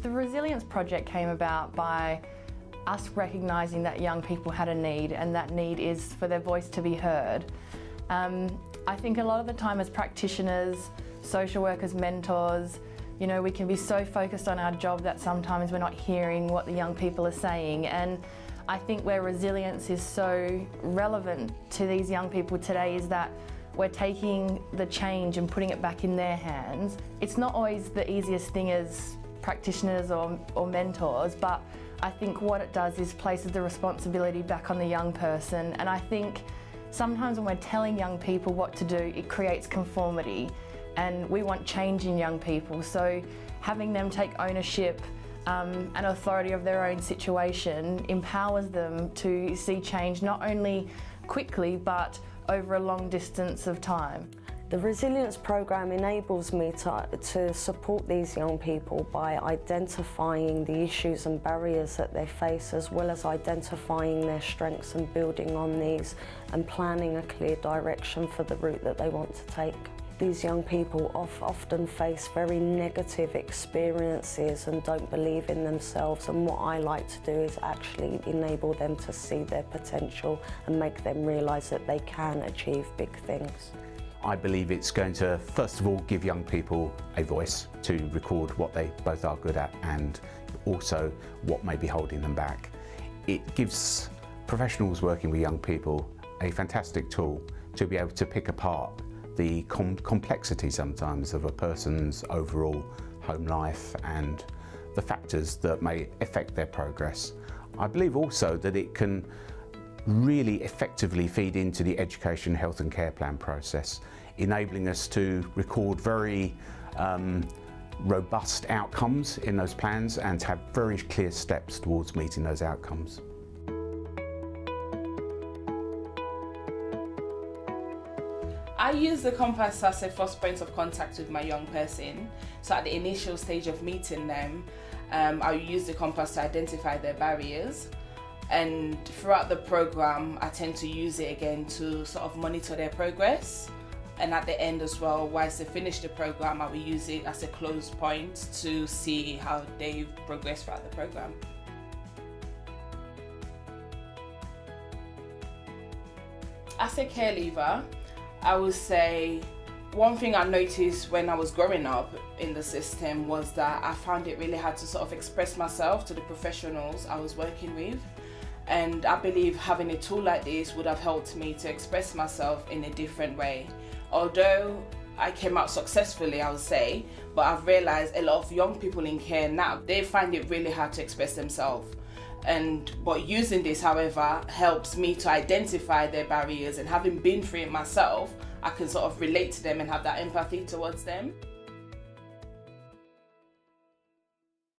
The Resilience Project came about by us recognising that young people had a need, and that need is for their voice to be heard. I think a lot of the time as practitioners, social workers, mentors, you know, we can be so focused on our job that sometimes we're not hearing what the young people are saying. And I think where resilience is so relevant to these young people today is that we're taking the change and putting it back in their hands. It's not always the easiest thing as practitioners or mentors, but I think what it does is places the responsibility back on the young person. And I think sometimes when we're telling young people what to do, it creates conformity, and we want change in young people. So having them take ownership and authority of their own situation empowers them to see change not only quickly but over a long distance of time. The Resilience Programme enables me to support these young people by identifying the issues and barriers that they face, as well as identifying their strengths and building on these and planning a clear direction for the route that they want to take. These young people often face very negative experiences and don't believe in themselves, and what I like to do is actually enable them to see their potential and make them realise that they can achieve big things. I believe it's going to, first of all, give young people a voice to record what they both are good at and also what may be holding them back. It gives professionals working with young people a fantastic tool to be able to pick apart the complexity sometimes of a person's overall home life and the factors that may affect their progress. I believe also that it can really effectively feed into the education, health and care plan process, enabling us to record very robust outcomes in those plans and to have very clear steps towards meeting those outcomes. I use the compass as a first point of contact with my young person. So at the initial stage of meeting them, I use the compass to identify their barriers. And throughout the program, I tend to use it again to sort of monitor their progress. And at the end as well, once they finish the program, I will use it as a close point to see how they've progressed throughout the program. As a care leaver, I would say one thing I noticed when I was growing up in the system was that I found it really hard to sort of express myself to the professionals I was working with. And I believe having a tool like this would have helped me to express myself in a different way. Although I came out successfully, I would say, but I've realized a lot of young people in care now, they find it really hard to express themselves. But using this, however, helps me to identify their barriers, and having been through it myself, I can sort of relate to them and have that empathy towards them.